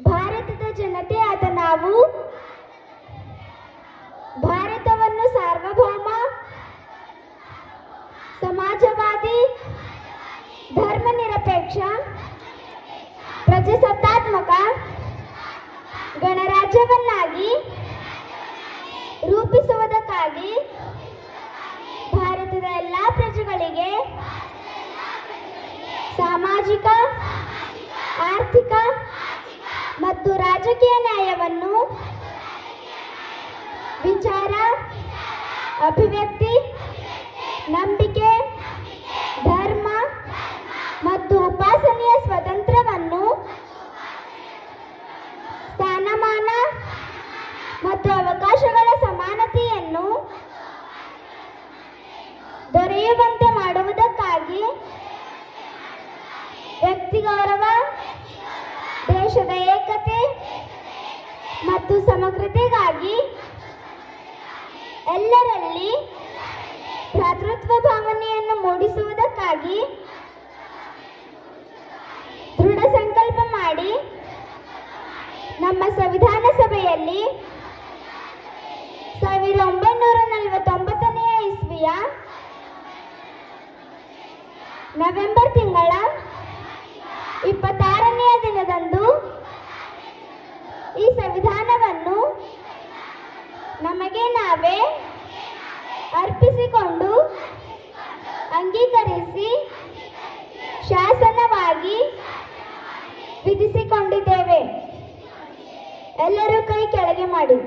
ಭಾರತದ ಜನತೆಯಾದ ನಾವು ಭಾರತವನ್ನು ಸಾರ್ವಭೌಮ, ಸಮಾಜವಾದಿ, ಧರ್ಮನಿರಪೇಕ್ಷ, ಪ್ರಜಾಸತ್ತಾತ್ಮಕ ಗಣರಾಜ್ಯವನ್ನಾಗಿ ರೂಪಿಸುವುದಕ್ಕಾಗಿ ಭಾರತದ ಎಲ್ಲ ಪ್ರಜೆಗಳಿಗೆ ಸಾಮಾಜಿಕ, ಆರ್ಥಿಕ ಮತ್ತು ರಾಜಕೀಯ ನ್ಯಾಯವನ್ನು ವಿಚಾರ, ಅಭಿವ್ಯಕ್ತಿ, ನಂಬಿಕೆ, ಧರ್ಮ ಮತ್ತು ಉಪಾಸನೆಯ ಸ್ವಾತಂತ್ರ್ಯವನ್ನು, ಸ್ಥಾನಮಾನ ಮತ್ತು ಅವಕಾಶಗಳ ಸಮಾನತೆಯನ್ನು ದೊರೆಯುವಂತೆ ಮಾಡುವುದಕ್ಕಾಗಿ ವ್ಯಕ್ತಿ ಗೌರವ, ದೇಶದ ಏಕತೆ ಮತ್ತು ಸಮಗ್ರತೆಗಾಗಿ ಎಲ್ಲರಲ್ಲಿ ಭ್ರಾತೃತ್ವ ಭಾವನೆಯನ್ನು ಮೂಡಿಸುವುದಕ್ಕಾಗಿ ದೃಢ ಸಂಕಲ್ಪ ಮಾಡಿ ನಮ್ಮ ಸಂವಿಧಾನ ಸಭೆಯಲ್ಲಿ 1949ನೇ ಇಸ್ವಿಯ ನವೆಂಬರ್ ತಿಂಗಳ 26ನೆಯ ದಿನದಂದು ಈ ಸಂವಿಧಾನವನ್ನು ನಮಗೆ ನಾವೇ ಅರ್ಪಿಸಿಕೊಂಡು ಅಂಗೀಕರಿಸಿ ಶಾಸನವಾಗಿ ವಿಧಿಸಿಕೊಂಡಿದ್ದೇವೆ. ಎಲ್ಲರೂ ಕೈ ಕೆಳಗೆ ಮಾಡಿ.